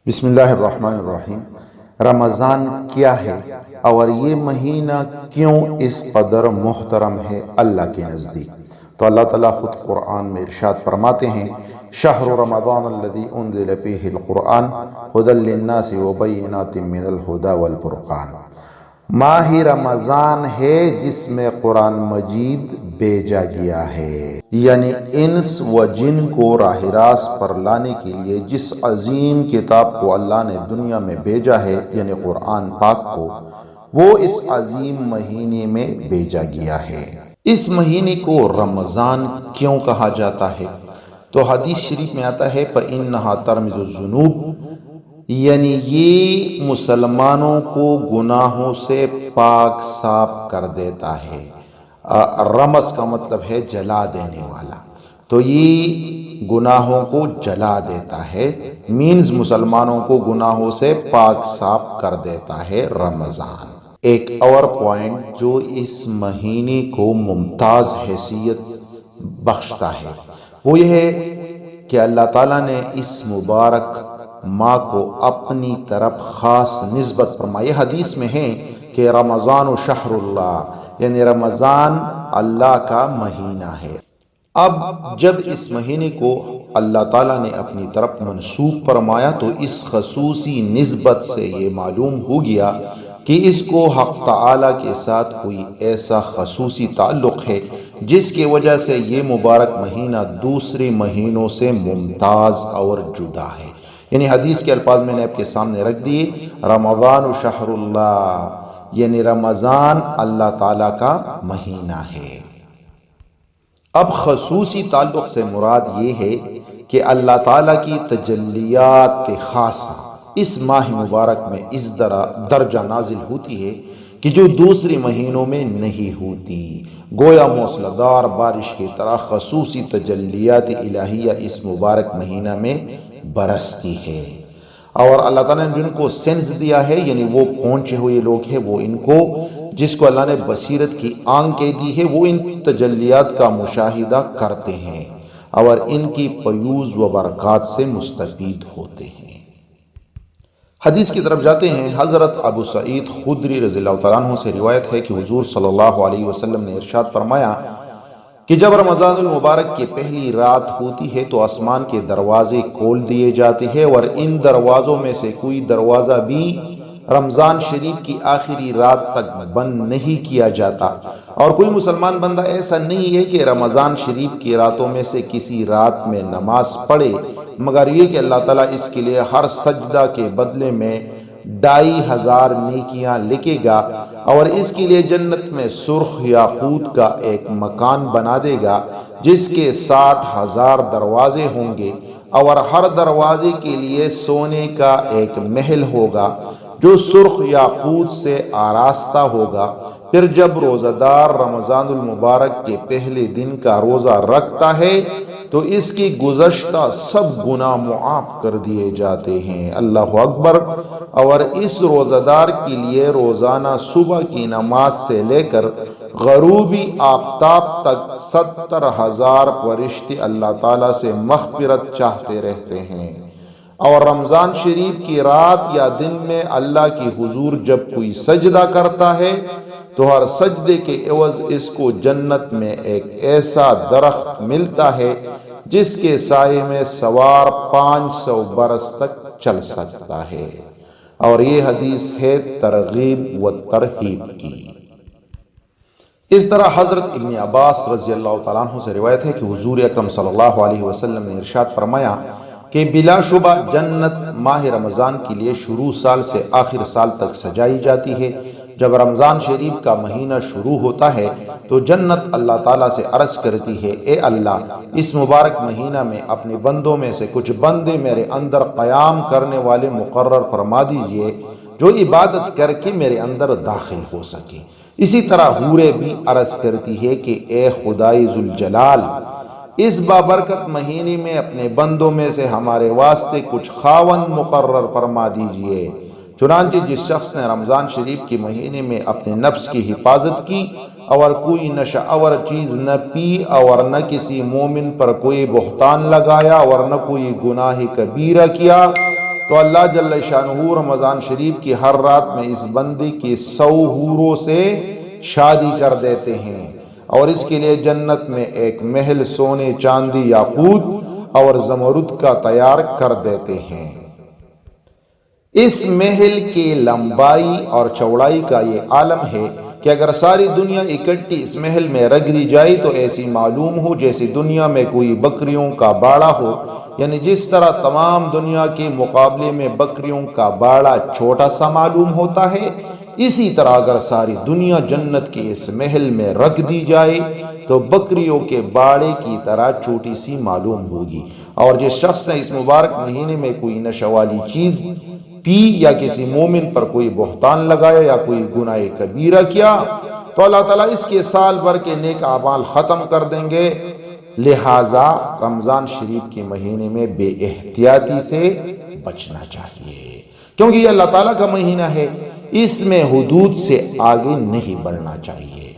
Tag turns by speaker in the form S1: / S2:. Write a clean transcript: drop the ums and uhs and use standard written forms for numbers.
S1: بسم اللہ الرحمن الرحیم۔ رمضان کیا ہے اور یہ مہینہ کیوں اس قدر محترم ہے اللہ کے نزدیک؟ تو اللہ تعالیٰ خود قرآن میں ارشاد فرماتے ہیں، شہر رمضان الذی انزل فیہ القرآن ھدی للناس وبینات من الھدی والفرقان۔ ماہ رمضان ہے جس میں قرآن مجید بھیجا گیا ہے، یعنی انس و جن کو راہ راست پر لانے کے لیے جس عظیم کتاب کو اللہ نے دنیا میں بھیجا ہے، یعنی قرآن پاک کو، وہ اس عظیم مہینے میں بھیجا گیا ہے۔ اس مہینے کو رمضان کیوں کہا جاتا ہے؟ تو حدیث شریف میں آتا ہے فَإِنَّهَا تَرْمِزُ الذُّنُوبَ، یعنی یہ مسلمانوں کو گناہوں سے پاک صاف کر دیتا ہے۔ رمز کا مطلب ہے جلا دینے والا، تو یہ گناہوں کو جلا دیتا ہے، مینز مسلمانوں کو گناہوں سے پاک صاف کر دیتا ہے رمضان۔ ایک اور پوائنٹ جو اس مہینے کو ممتاز حیثیت بخشتا ہے وہ یہ ہے کہ اللہ تعالیٰ نے اس مبارک ماہ کو اپنی طرف خاص نسبت فرمائی۔ حدیث میں ہے کہ رمضان شہر اللہ، یعنی رمضان اللہ کا مہینہ ہے۔ اب جب اس مہینے کو اللہ تعالیٰ نے اپنی طرف منسوب فرمایا تو اس خصوصی نسبت سے یہ معلوم ہو گیا کہ اس کو حق تعالیٰ کے ساتھ کوئی ایسا خصوصی تعلق ہے جس کی وجہ سے یہ مبارک مہینہ دوسرے مہینوں سے ممتاز اور جدا ہے۔ یعنی حدیث کے الفاظ میں نے آپ کے سامنے رکھ دیے، رمضان شہر اللہ، یعنی رمضان اللہ تعالیٰ کا مہینہ ہے۔ اب خصوصی تعلق سے مراد یہ ہے کہ اللہ تعالیٰ کی تجلیات خاصہ اس ماہ مبارک میں اس درجہ نازل ہوتی ہے کہ جو دوسرے مہینوں میں نہیں ہوتی، گویا موسلادھار بارش کی طرح خصوصی تجلیات الہیہ اس مبارک مہینہ میں برستی ہے۔ اور اللہ تعالیٰ نے جن کو سینس دیا ہے، یعنی وہ پہنچے ہوئے لوگ ہیں، وہ ان کو، جس کو اللہ نے بصیرت کی آنکھیں دی ہے، وہ ان تجلیات کا مشاہدہ کرتے ہیں اور ان کی فیوز و برکات سے مستفید ہوتے ہیں۔ حدیث کی طرف جاتے ہیں۔ حضرت ابو سعید خدری رضی اللہ تعالیٰ عنہ سے روایت ہے کہ حضور صلی اللہ علیہ وسلم نے ارشاد فرمایا کہ جب رمضان المبارک کی پہلی رات ہوتی ہے تو آسمان کے دروازے کھول دیے جاتے ہیں اور ان دروازوں میں سے کوئی دروازہ بھی رمضان شریف کی آخری رات تک بند نہیں کیا جاتا، اور کوئی مسلمان بندہ ایسا نہیں ہے کہ رمضان شریف کی راتوں میں سے کسی رات میں نماز پڑھے مگر یہ کہ اللہ تعالیٰ اس کے لیے ہر سجدہ کے بدلے میں 2500 نیکیاں لکھے گا، اور اس کے لیے جنت میں سرخ یاقوت کا ایک مکان بنا دے گا جس کے 60,000 دروازے ہوں گے، اور ہر دروازے کے لیے سونے کا ایک محل ہوگا جو سرخ یاقوت سے آراستہ ہوگا۔ پھر جب روزہ دار رمضان المبارک کے پہلے دن کا روزہ رکھتا ہے تو اس کی گزشتہ سب گناہ معاف کر دیے جاتے ہیں۔ اللہ اکبر۔ اور اس روزہ دار کے لیے روزانہ صبح کی نماز سے لے کر غروبی آفتاب تک 70,000 فرشتے اللہ تعالیٰ سے مغفرت چاہتے رہتے ہیں، اور رمضان شریف کی رات یا دن میں اللہ کی حضور جب کوئی سجدہ کرتا ہے تو ہر سجدے کے عوض اس کو جنت میں ایک ایسا درخت ملتا ہے جس کے سائے میں سوار 500 برس تک چل سکتا ہے۔ اور یہ حدیث ہے ترغیب و ترہیب کی۔ اس طرح حضرت ابن عباس رضی اللہ تعالیٰ عنہ سے روایت ہے کہ حضور اکرم صلی اللہ علیہ وسلم نے ارشاد فرمایا کہ بلا شبہ جنت ماہ رمضان کے لیے شروع سال سے آخر سال تک سجائی جاتی ہے۔ جب رمضان شریف کا مہینہ شروع ہوتا ہے تو جنت اللہ تعالیٰ سے عرض کرتی ہے، اے اللہ، اس مبارک مہینہ میں اپنے بندوں میں سے کچھ بندے میرے اندر قیام کرنے والے مقرر فرما دیجئے جو عبادت کر کے میرے اندر داخل ہو سکے۔ اسی طرح حوریں بھی عرض کرتی ہے کہ اے خدائے ذوالجلال، اس بابرکت مہینے میں اپنے بندوں میں سے ہمارے واسطے کچھ خاوند مقرر فرما دیجئے۔ چنانچہ جس شخص نے رمضان شریف کے مہینے میں اپنے نفس کی حفاظت کی اور کوئی نشہ آور چیز نہ پی اور نہ کسی مومن پر کوئی بہتان لگایا اور نہ کوئی گناہ کبیرہ کیا تو اللہ جل شانہ رمضان شریف کی ہر رات میں اس بندے کی 100 حوروں سے شادی کر دیتے ہیں، اور اس کے لیے جنت میں ایک محل سونے، چاندی، یاقوت اور زمرد کا تیار کر دیتے ہیں۔ اس محل کی لمبائی اور چوڑائی کا یہ عالم ہے کہ اگر ساری دنیا اکٹھی اس محل میں رکھ دی جائے تو ایسی معلوم ہو جیسے دنیا میں کوئی بکریوں کا باڑہ ہو، یعنی جس طرح تمام دنیا کے مقابلے میں بکریوں کا باڑہ چھوٹا سا معلوم ہوتا ہے، اسی طرح اگر ساری دنیا جنت کے اس محل میں رکھ دی جائے تو بکریوں کے باڑے کی طرح چھوٹی سی معلوم ہوگی۔ اور جس شخص نے اس مبارک مہینے میں کوئی نشہ والی چیز پی یا کسی مومن پر کوئی بہتان لگایا یا کوئی گناہ کبیرہ کیا تو اللہ تعالیٰ اس کے سال بھر کے نیک اعمال ختم کر دیں گے۔ لہٰذا رمضان شریف کے مہینے میں بے احتیاطی سے بچنا چاہیے، کیونکہ یہ اللہ تعالیٰ کا مہینہ ہے، اس میں حدود سے آگے نہیں بڑھنا چاہیے۔